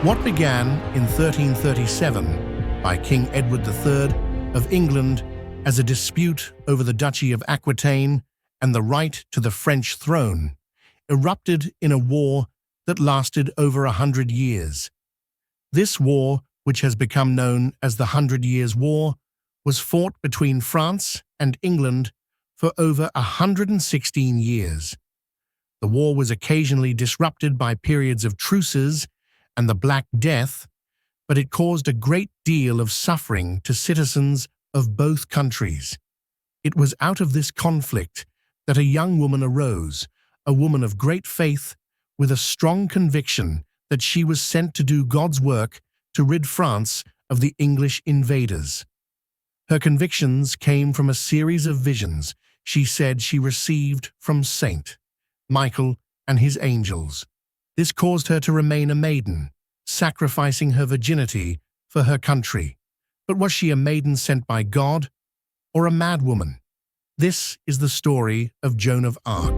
What began in 1337 by King Edward III of England as a dispute over the Duchy of Aquitaine and the right to the French throne erupted in a war that lasted over 100 years. This war, which has become known as the 100 Years' War, was fought between France and England for over 116 years. The war was occasionally disrupted by periods of truces and the Black Death, but it caused a great deal of suffering to citizens of both countries. It was out of this conflict that a young woman arose, a woman of great faith, with a strong conviction that she was sent to do God's work to rid France of the English invaders. Her convictions came from a series of visions she said she received from Saint Michael and his angels. This caused her to remain a maiden, sacrificing her virginity for her country. But was she a maiden sent by God or a madwoman? This is the story of Joan of Arc.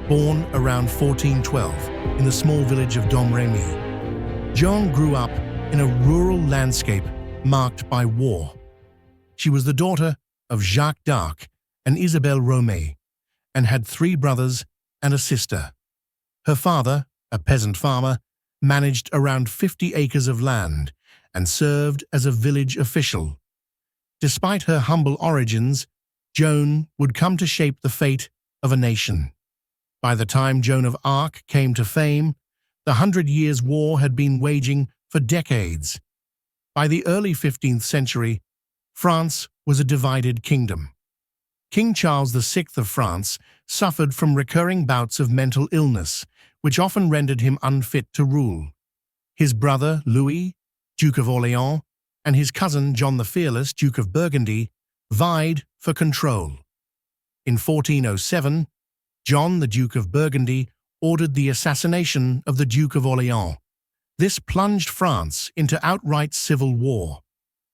Born around 1412 in the small village of Domremy, Joan grew up in a rural landscape marked by war. She was the daughter of Jacques d'Arc and Isabelle Romay, and had 3 brothers and a sister. Her father, a peasant farmer, managed around 50 acres of land and served as a village official. Despite her humble origins, Joan would come to shape the fate of a nation. By the time Joan of Arc came to fame, the 100 Years' War had been waging for decades. By the early 15th century, France was a divided kingdom. King Charles VI of France suffered from recurring bouts of mental illness, which often rendered him unfit to rule. His brother Louis, Duke of Orléans, and his cousin John the Fearless, Duke of Burgundy, vied for control. In 1407, John, the Duke of Burgundy, ordered the assassination of the Duke of Orléans. This plunged France into outright civil war.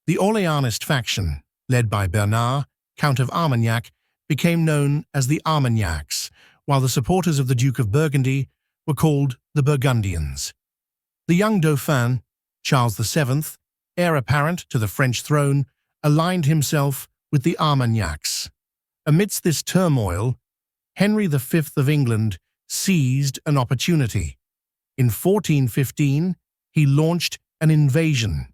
The Orléanist faction, led by Bernard, Count of Armagnac, became known as the Armagnacs, while the supporters of the Duke of Burgundy were called the Burgundians. The young Dauphin, Charles VII, heir apparent to the French throne, aligned himself with the Armagnacs. Amidst this turmoil, Henry V of England seized an opportunity. In 1415, he launched an invasion.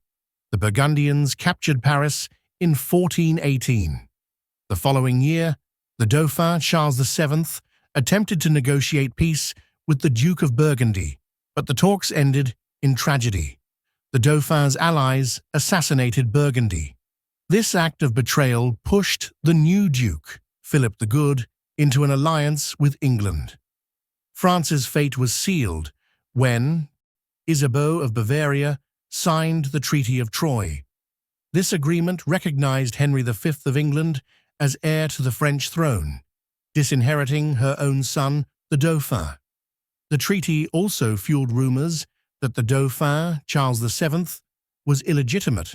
The Burgundians captured Paris in 1418. The following year, the Dauphin Charles VII attempted to negotiate peace with the Duke of Burgundy, but the talks ended in tragedy. The Dauphin's allies assassinated Burgundy. This act of betrayal pushed the new Duke, Philip the Good, into an alliance with England. France's fate was sealed when Isabeau of Bavaria signed the Treaty of Troyes. This agreement recognized Henry V of England as heir to the French throne, disinheriting her own son, the Dauphin. The treaty also fueled rumors that the Dauphin, Charles VII, was illegitimate,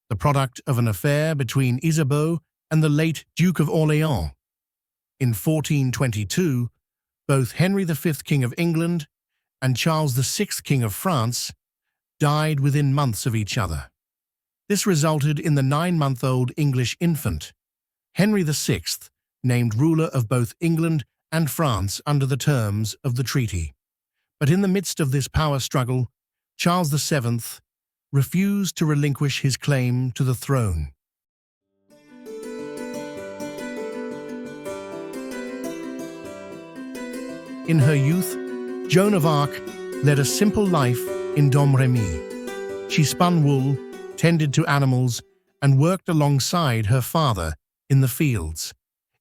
the product of an affair between Isabeau and the late Duke of Orléans. In 1422, both Henry V, King of England, and Charles VI, King of France, died within months of each other. This resulted in the 9-month-old English infant, Henry VI, named ruler of both England and France under the terms of the treaty. But in the midst of this power struggle, Charles VII refused to relinquish his claim to the throne. In her youth, Joan of Arc led a simple life in Domremy. She spun wool, tended to animals, and worked alongside her father in the fields.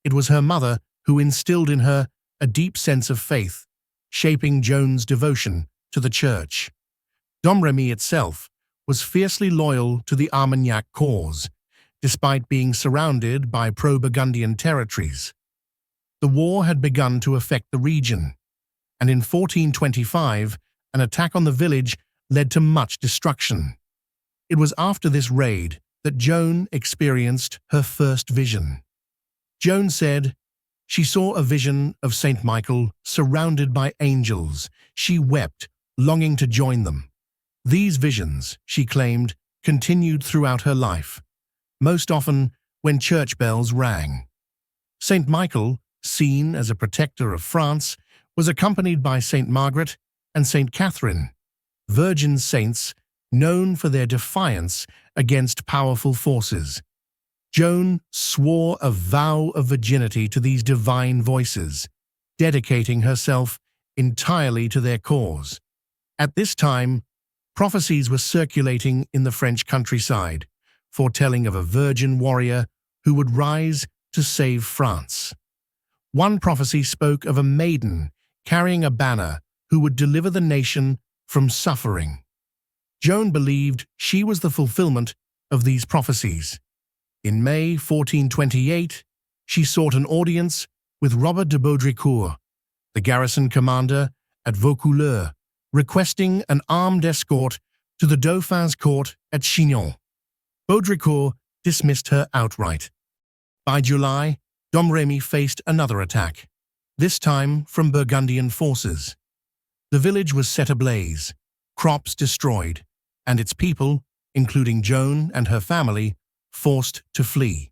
It was her mother who instilled in her a deep sense of faith, shaping Joan's devotion to the church. Domremy itself was fiercely loyal to the Armagnac cause, despite being surrounded by pro-Burgundian territories. The war had begun to affect the region, and in 1425, an attack on the village led to much destruction. It was after this raid that Joan experienced her first vision. Joan said, "She saw a vision of Saint Michael surrounded by angels. She wept, longing to join them." These visions, she claimed, continued throughout her life, most often when church bells rang. Saint Michael, seen as a protector of France, was accompanied by Saint Margaret and Saint Catherine, virgin saints known for their defiance against powerful forces. Joan swore a vow of virginity to these divine voices, dedicating herself entirely to their cause. At this time, prophecies were circulating in the French countryside, foretelling of a virgin warrior who would rise to save France. One prophecy spoke of a maiden carrying a banner who would deliver the nation from suffering. Joan believed she was the fulfillment of these prophecies. In May 1428, she sought an audience with Robert de Baudricourt, the garrison commander at Vaucouleurs, requesting an armed escort to the Dauphin's court at Chinon. Baudricourt dismissed her outright. By July, Domremy faced another attack, this time from Burgundian forces. The village was set ablaze, crops destroyed, and its people, including Joan and her family, forced to flee.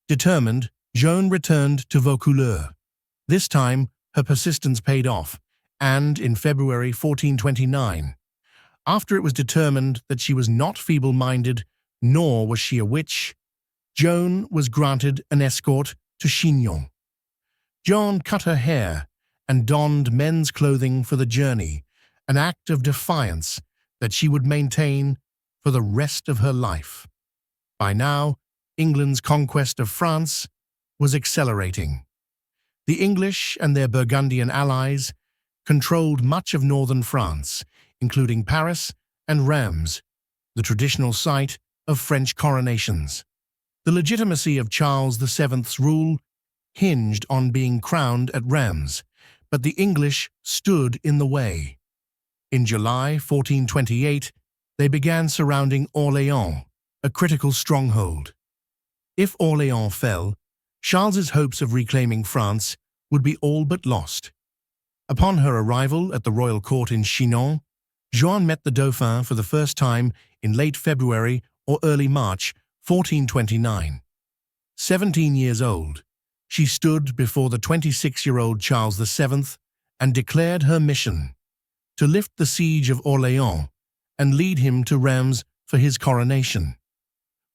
Determined, Joan returned to Vaucouleurs. This time, her persistence paid off, and in February 1429, after it was determined that she was not feeble-minded, nor was she a witch, Joan was granted an escort to Chinon. Joan cut her hair and donned men's clothing for the journey, an act of defiance that she would maintain for the rest of her life. By now, England's conquest of France was accelerating. The English and their Burgundian allies controlled much of northern France, including Paris and Reims, the traditional site of French coronations. The legitimacy of Charles VII's rule hinged on being crowned at Reims, but the English stood in the way. In July 1428, they began surrounding Orléans, a critical stronghold. If Orléans fell, Charles's hopes of reclaiming France would be all but lost. Upon her arrival at the royal court in Chinon, Joan met the Dauphin for the first time in late February or early March 1429. 17 years old, she stood before the 26-year-old Charles VII and declared her mission to lift the siege of Orléans and lead him to Reims for his coronation.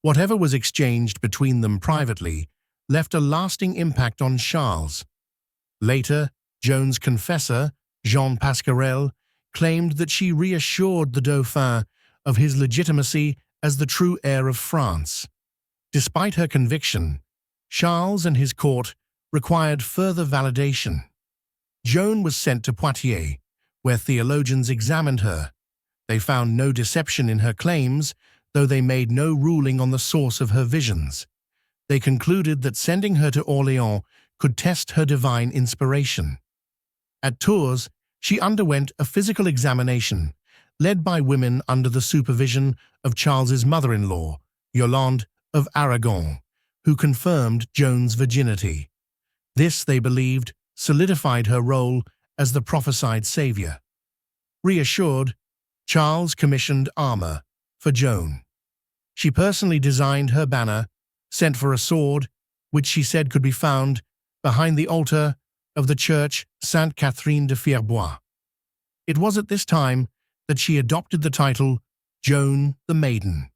Whatever was exchanged between them privately left a lasting impact on Charles. Later, Joan's confessor, Jean Pasquerel, claimed that she reassured the Dauphin of his legitimacy as the true heir of France. Despite her conviction, Charles and his court required further validation. Joan was sent to Poitiers, where theologians examined her. They found no deception in her claims, though they made no ruling on the source of her visions. They concluded that sending her to Orléans could test her divine inspiration. At Tours, she underwent a physical examination, led by women under the supervision of Charles's mother-in-law, Yolande of Aragon, who confirmed Joan's virginity. This, they believed, solidified her role as the prophesied savior. Reassured, Charles commissioned armor for Joan. She personally designed her banner, sent for a sword, which she said could be found behind the altar of the church Sainte Catherine de Fierbois. It was at this time that she adopted the title Joan the Maiden,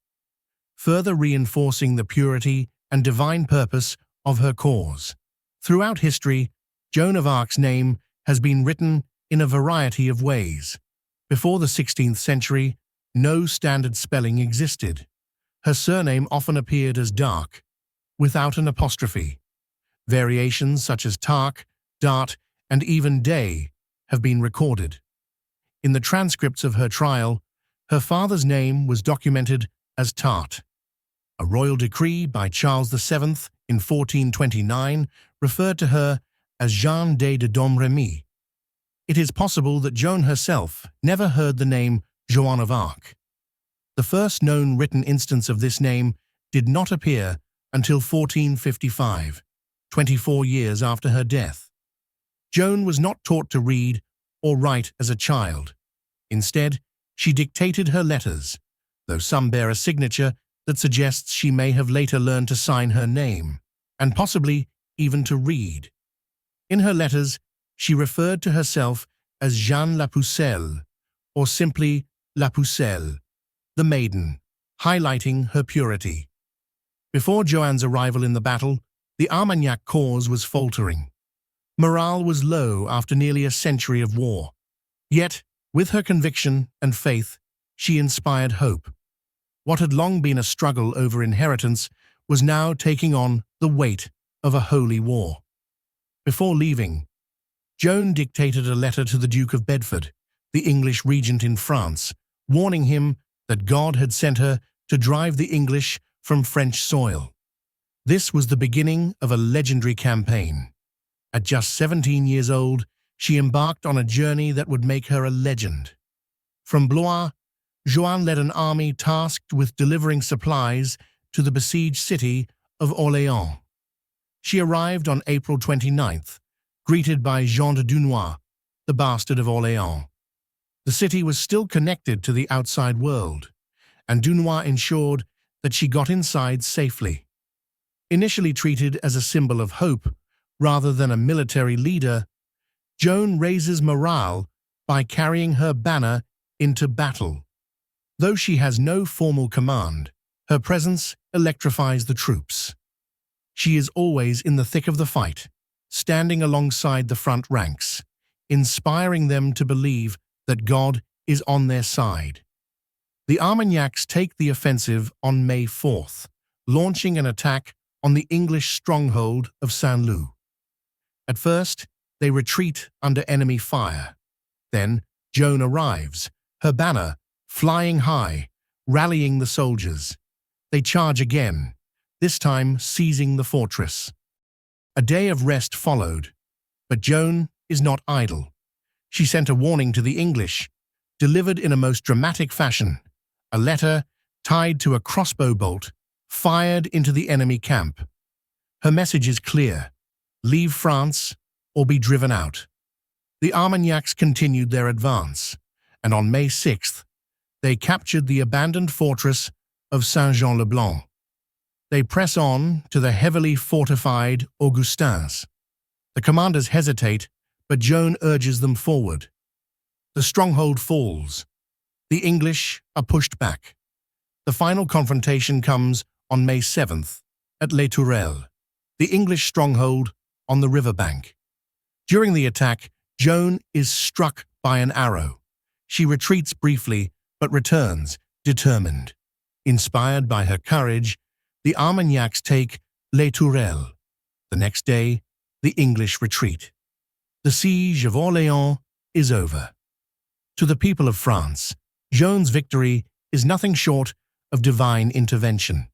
further reinforcing the purity and divine purpose of her cause. Throughout history, Joan of Arc's name has been written in a variety of ways. Before the 16th century, no standard spelling existed. Her surname often appeared as Dark, without an apostrophe. Variations such as Tark, Dart, and even Day have been recorded. In the transcripts of her trial, her father's name was documented as Tart. A royal decree by Charles VII in 1429 referred to her as Jeanne de Domremy. It is possible that Joan herself never heard the name Joan of Arc. The first known written instance of this name did not appear until 1455, 24 years after her death. Joan was not taught to read or write as a child. Instead, she dictated her letters, though some bear a signature that suggests she may have later learned to sign her name, and possibly even to read. In her letters, she referred to herself as Jeanne la Pucelle, or simply La Pucelle, the maiden, highlighting her purity. Before Joan's arrival in the battle, the Armagnac cause was faltering. Morale was low after nearly a century of war. Yet, with her conviction and faith, she inspired hope. What had long been a struggle over inheritance was now taking on the weight of a holy war. Before leaving, Joan dictated a letter to the Duke of Bedford, the English regent in France, warning him that God had sent her to drive the English from French soil. This was the beginning of a legendary campaign. At just 17 years old, she embarked on a journey that would make her a legend. From Blois, Joan led an army tasked with delivering supplies to the besieged city of Orléans. She arrived on April 29th, greeted by Jean de Dunois, the bastard of Orléans. The city was still connected to the outside world, and Dunois ensured that she got inside safely. Initially treated as a symbol of hope rather than a military leader, Joan raises morale by carrying her banner into battle. Though she has no formal command, her presence electrifies the troops. She is always in the thick of the fight, standing alongside the front ranks, inspiring them to believe that God is on their side. The Armagnacs take the offensive on May 4th, launching an attack on the English stronghold of Saint-Lô. At first, they retreat under enemy fire. Then, Joan arrives, her banner flying high, rallying the soldiers. They charge again, this time seizing the fortress. A day of rest followed, but Joan is not idle. She sent a warning to the English, delivered in a most dramatic fashion, a letter tied to a crossbow bolt fired into the enemy camp. Her message is clear: leave France or be driven out. The Armagnacs continued their advance, and on May 6th, they captured the abandoned fortress of Saint-Jean-le-Blanc. They press on to the heavily fortified Augustins. The commanders hesitate, but Joan urges them forward. The stronghold falls. The English are pushed back. The final confrontation comes on May 7th at Les Tourelles, the English stronghold on the riverbank. During the attack, Joan is struck by an arrow. She retreats briefly, but returns, determined. Inspired by her courage, the Armagnacs take Les Tourelles. The next day, the English retreat. The siege of Orléans is over. To the people of France, Joan's victory is nothing short of divine intervention.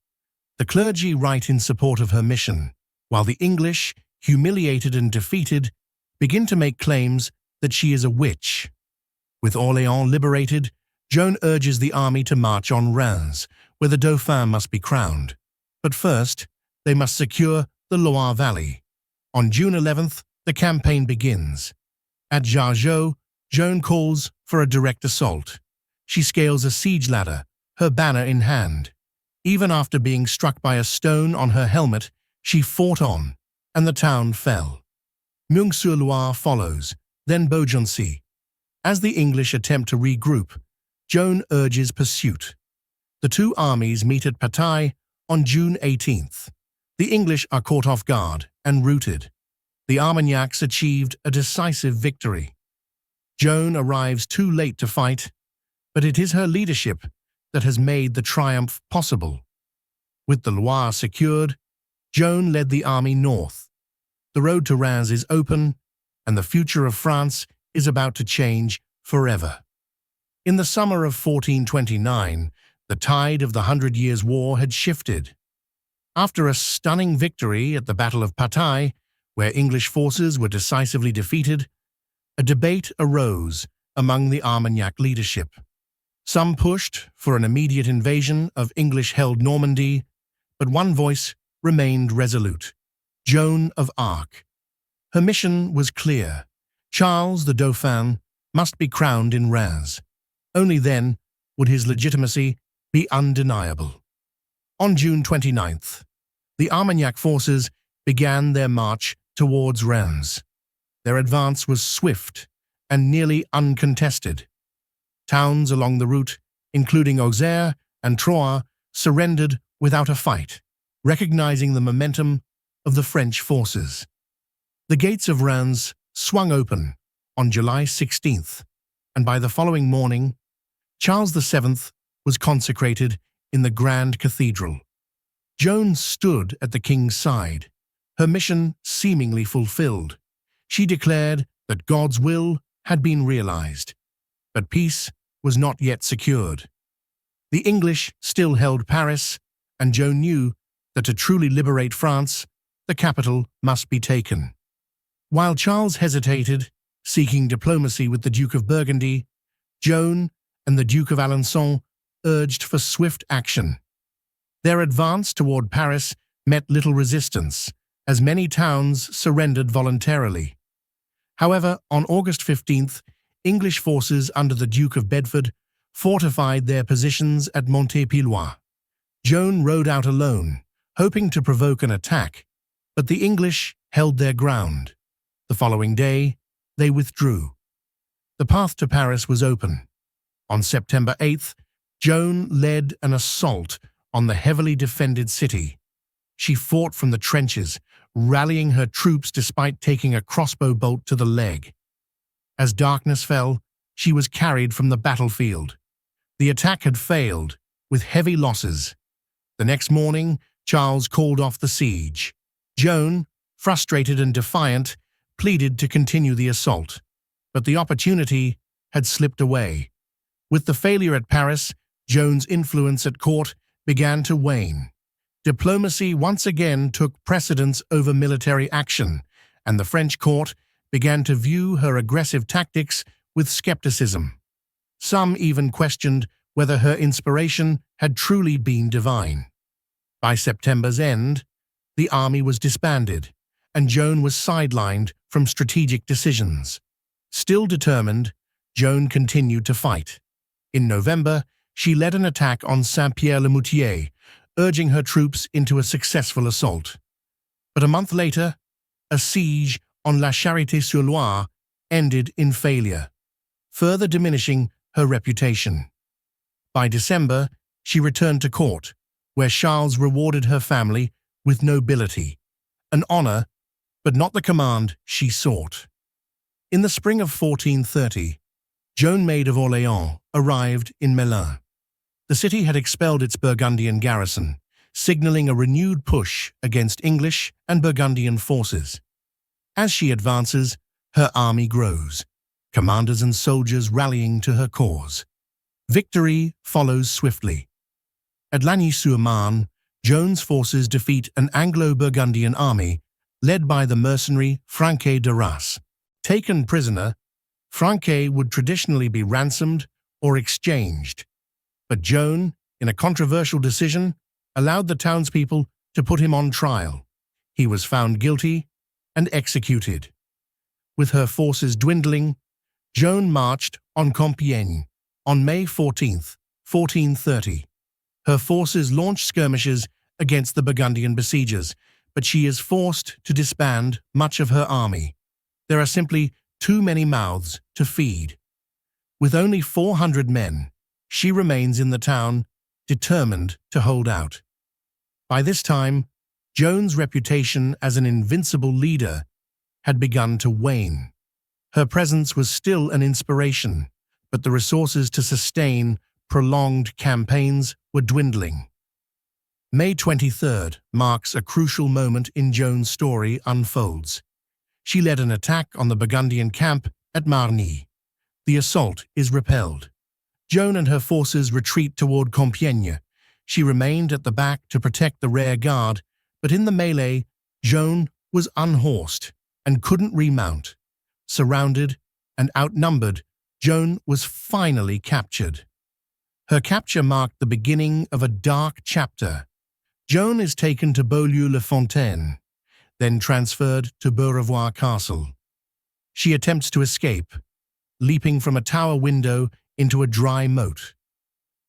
The clergy write in support of her mission, while the English, humiliated and defeated, begin to make claims that she is a witch. With Orléans liberated, Joan urges the army to march on Reims, where the Dauphin must be crowned. But first, they must secure the Loire Valley. On June 11th, the campaign begins. At Jargeau, Joan calls for a direct assault. She scales a siege ladder, her banner in hand. Even after being struck by a stone on her helmet, she fought on, and the town fell. Meung-sur-Loire follows, then Beaugency. As the English attempt to regroup, Joan urges pursuit. The two armies meet at Patay on June 18th. The English are caught off guard and routed. The Armagnacs achieved a decisive victory. Joan arrives too late to fight, but it is her leadership that has made the triumph possible. With the Loire secured, Joan led the army north. The road to Reims is open, and the future of France is about to change forever. In the summer of 1429, the tide of the 100 Years' War had shifted. After a stunning victory at the Battle of Patay, where English forces were decisively defeated, a debate arose among the Armagnac leadership. Some pushed for an immediate invasion of English-held Normandy, But one voice remained resolute: Joan of Arc. Her mission was clear. Charles the Dauphin must be crowned in Reims. Only then would his legitimacy be undeniable. On June 29th, the Armagnac forces began their march towards Reims. Their advance was swift and nearly uncontested. Towns along the route, including Auxerre and Troyes, surrendered without a fight, recognizing the momentum of the French forces. The gates of Reims swung open on July 16th, and by the following morning, Charles VII was consecrated in the Grand Cathedral. Joan stood at the king's side, her mission seemingly fulfilled. She declared that God's will had been realized, but peace was not yet secured. The English still held Paris, and Joan knew that to truly liberate France, the capital must be taken. While Charles hesitated, seeking diplomacy with the Duke of Burgundy, Joan and the Duke of Alençon urged for swift action. Their advance toward Paris met little resistance, as many towns surrendered voluntarily. However, on August 15th, English forces under the Duke of Bedford fortified their positions at Montpellier. Joan rode out alone, hoping to provoke an attack, but the English held their ground. The following day, they withdrew. The path to Paris was open. On September 8th, Joan led an assault on the heavily defended city. She fought from the trenches, rallying her troops despite taking a crossbow bolt to the leg. As darkness fell, she was carried from the battlefield. The attack had failed, with heavy losses. The next morning, Charles called off the siege. Joan, frustrated and defiant, pleaded to continue the assault, but the opportunity had slipped away. With the failure at Paris, Joan's influence at court began to wane. Diplomacy once again took precedence over military action, and the French court began to view her aggressive tactics with skepticism. Some even questioned whether her inspiration had truly been divine. By September's end, the army was disbanded, and Joan was sidelined from strategic decisions. Still determined, Joan continued to fight. In November, she led an attack on Saint-Pierre-le-Moutier, urging her troops into a successful assault. But a month later, a siege on La Charité-sur-Loire ended in failure, further diminishing her reputation. By December, she returned to court, where Charles rewarded her family with nobility, an honor, but not the command she sought. In the spring of 1430, Joan Maid of Orléans arrived in Melun. The city had expelled its Burgundian garrison, signaling a renewed push against English and Burgundian forces. As she advances, her army grows, commanders and soldiers rallying to her cause. Victory follows swiftly. At Lagny-sur-Marne, Joan's forces defeat an Anglo-Burgundian army led by the mercenary Francais d'Arras. Taken prisoner, Francais would traditionally be ransomed or exchanged, but Joan, in a controversial decision, allowed the townspeople to put him on trial. He was found guilty and executed. With her forces dwindling, Joan marched on Compiègne on May 14, 1430. Her forces launched skirmishes against the Burgundian besiegers, but she is forced to disband much of her army. There are simply too many mouths to feed. With only 400 men, she remains in the town, determined to hold out. By this time, Joan's reputation as an invincible leader had begun to wane. Her presence was still an inspiration, but the resources to sustain prolonged campaigns were dwindling. May 23rd marks a crucial moment in Joan's story unfolds. She led an attack on the Burgundian camp at Margny. The assault is repelled. Joan and her forces retreat toward Compiègne. She remained at the back to protect the rear guard, but in the melee, Joan was unhorsed and couldn't remount. Surrounded and outnumbered, Joan was finally captured. Her capture marked the beginning of a dark chapter. Joan is taken to Beaulieu-le-Fontaine, then transferred to Beaurevoir Castle. She attempts to escape, leaping from a tower window into a dry moat.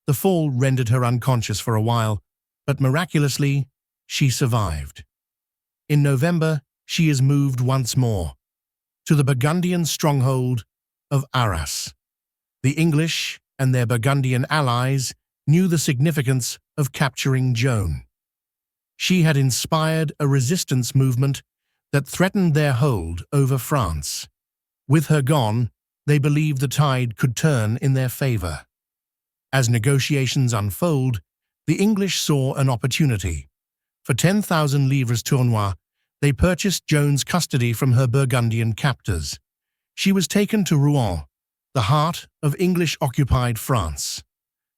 The fall rendered her unconscious for a while, but miraculously, she survived. In November, she is moved once more to the Burgundian stronghold of Arras. The English and their Burgundian allies knew the significance of capturing Joan. She had inspired a resistance movement that threatened their hold over France. With her gone, they believed the tide could turn in their favor. As negotiations unfold, the English saw an opportunity. For 10,000 livres tournois, they purchased Joan's custody from her Burgundian captors. She was taken to Rouen, the heart of English-occupied France.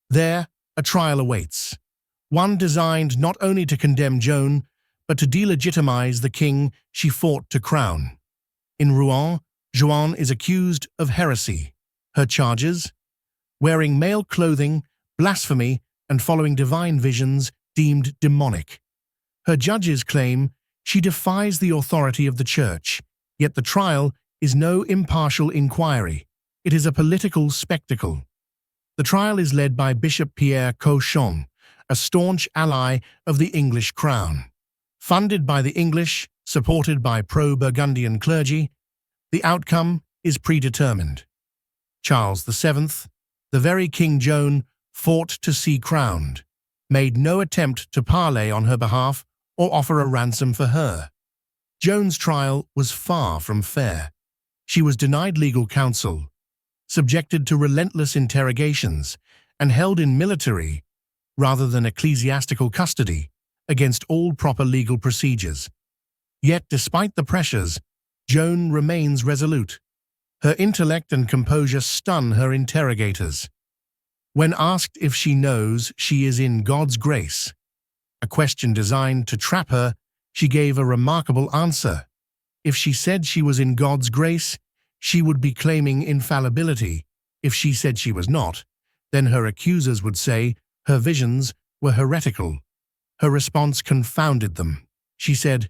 There, a trial awaits, one designed not only to condemn Joan, but to delegitimize the king she fought to crown. In Rouen, Joan is accused of heresy. Her charges? Wearing male clothing, blasphemy, and following divine visions deemed demonic. Her judges claim she defies the authority of the church, yet the trial is no impartial inquiry. It is a political spectacle. The trial is led by Bishop Pierre Cauchon, a staunch ally of the English crown. Funded by the English, supported by pro-Burgundian clergy, the outcome is predetermined. Charles VII, the very King Joan fought to see crowned, made no attempt to parley on her behalf or offer a ransom for her. Joan's trial was far from fair. She was denied legal counsel, subjected to relentless interrogations, and held in military, rather than ecclesiastical custody, against all proper legal procedures. Yet, despite the pressures, Joan remains resolute. Her intellect and composure stun her interrogators. When asked if she knows she is in God's grace, a question designed to trap her, she gave a remarkable answer. If she said she was in God's grace, she would be claiming infallibility. If she said she was not, then her accusers would say her visions were heretical. Her response confounded them. She said,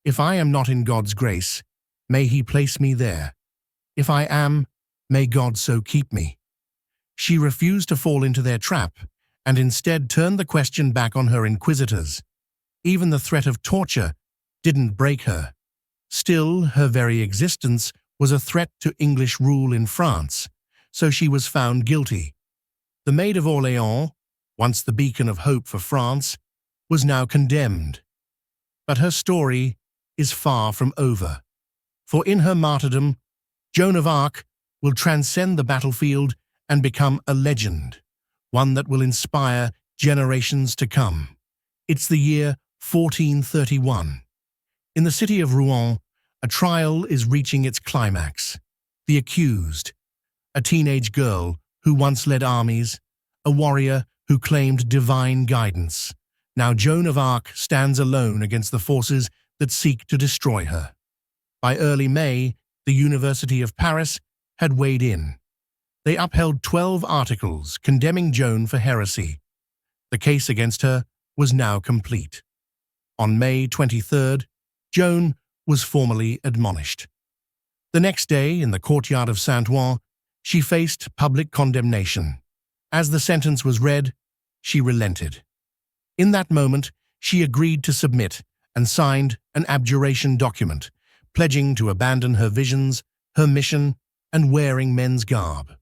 "If I am not in God's grace, may He place me there. If I am, may God so keep me." She refused to fall into their trap and instead turned the question back on her inquisitors. Even the threat of torture didn't break her. Still, her very existence was a threat to English rule in France, so she was found guilty. The Maid of Orléans, once the beacon of hope for France, was now condemned. But her story is far from over. For in her martyrdom, Joan of Arc will transcend the battlefield and become a legend, one that will inspire generations to come. It's the year 1431. In the city of Rouen, a trial is reaching its climax. The accused, a teenage girl who once led armies, a warrior who claimed divine guidance. Now Joan of Arc stands alone against the forces that seek to destroy her. By early May, the University of Paris had weighed in. They upheld 12 articles condemning Joan for heresy. The case against her was now complete. On May 23rd, Joan was formally admonished. The next day, in the courtyard of Saint-Ouen, she faced public condemnation. As the sentence was read, she relented. In that moment, she agreed to submit and signed an abjuration document, pledging to abandon her visions, her mission, and wearing men's garb.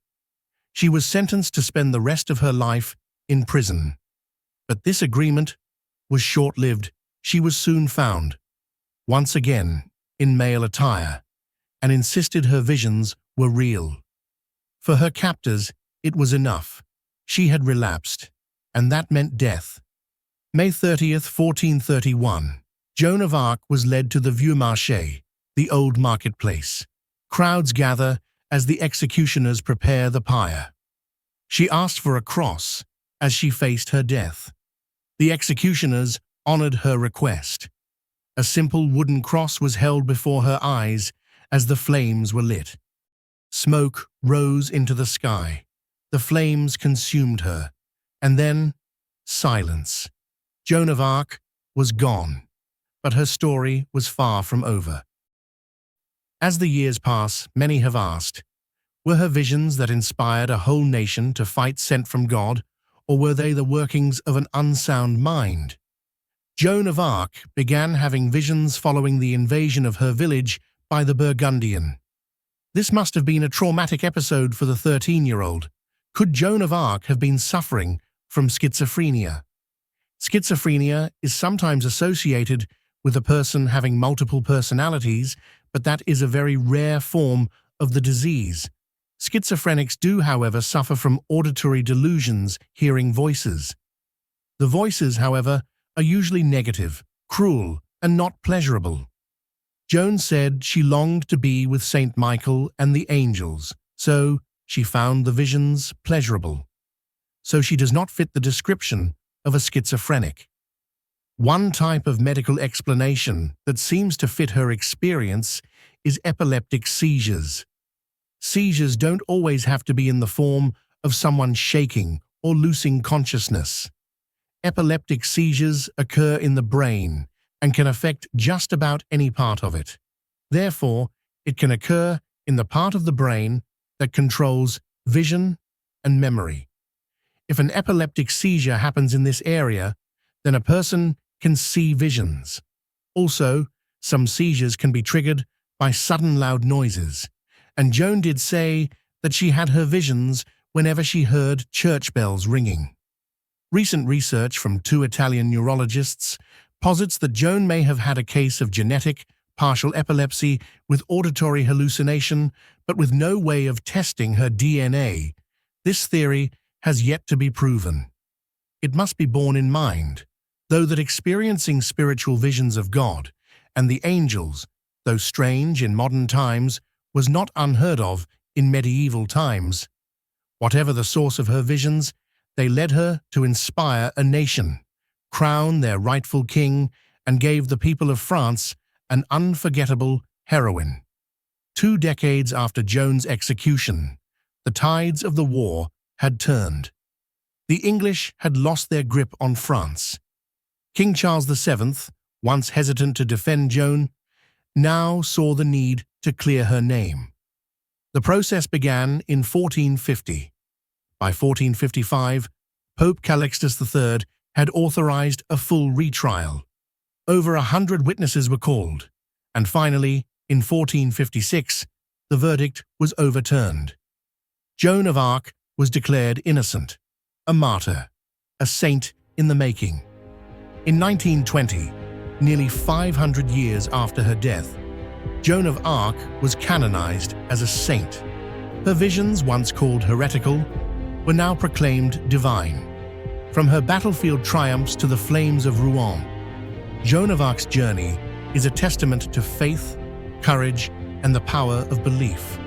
She was sentenced to spend the rest of her life in prison. But this agreement was short-lived. She was soon found, once again, in male attire, and insisted her visions were real. For her captors, it was enough. She had relapsed, and that meant death. May 30th, 1431, Joan of Arc was led to the Vieux Marché, the old marketplace. Crowds gather as the executioners prepare the pyre. She asked for a cross as she faced her death. The executioners honored her request. A simple wooden cross was held before her eyes as the flames were lit. Smoke rose into the sky. The flames consumed her. And then, silence. Joan of Arc was gone, but her story was far from over. As the years pass, many have asked, were her visions that inspired a whole nation to fight sent from God, or were they the workings of an unsound mind? Joan of Arc began having visions following the invasion of her village by the Burgundian. This must have been a traumatic episode for the 13-year-old. Could Joan of Arc have been suffering from schizophrenia? Schizophrenia is sometimes associated with a person having multiple personalities, but that is a very rare form of the disease. Schizophrenics do, however, suffer from auditory delusions, hearing voices. The voices, however, are usually negative, cruel, and not pleasurable. Joan said she longed to be with Saint Michael and the angels, so she found the visions pleasurable. So she does not fit the description of a schizophrenic. One type of medical explanation that seems to fit her experience is epileptic seizures. Seizures don't always have to be in the form of someone shaking or losing consciousness. Epileptic seizures occur in the brain and can affect just about any part of it. Therefore, it can occur in the part of the brain that controls vision and memory. If an epileptic seizure happens in this area, then a person can see visions. Also, some seizures can be triggered by sudden loud noises, and Joan did say that she had her visions whenever she heard church bells ringing. Recent research from 2 Italian neurologists posits that Joan may have had a case of genetic partial epilepsy with auditory hallucination, but with no way of testing her DNA. This theory has yet to be proven. It must be borne in mind, though, that experiencing spiritual visions of God and the angels, though strange in modern times, was not unheard of in medieval times. Whatever the source of her visions, they led her to inspire a nation, crown their rightful king, and gave the people of France an unforgettable heroine. 2 decades after Joan's execution, the tides of the war had turned. The English had lost their grip on France. King Charles VII, once hesitant to defend Joan, now saw the need to clear her name. The process began in 1450. By 1455, Pope Calixtus III had authorized a full retrial. Over 100 witnesses were called, and finally, in 1456, the verdict was overturned. Joan of Arc was declared innocent, a martyr, a saint in the making. In 1920, nearly 500 years after her death, Joan of Arc was canonized as a saint. Her visions, once called heretical, were now proclaimed divine. From her battlefield triumphs to the flames of Rouen, Joan of Arc's journey is a testament to faith, courage, and the power of belief.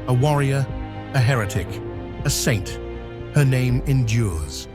A warrior, a heretic, a saint, her name endures.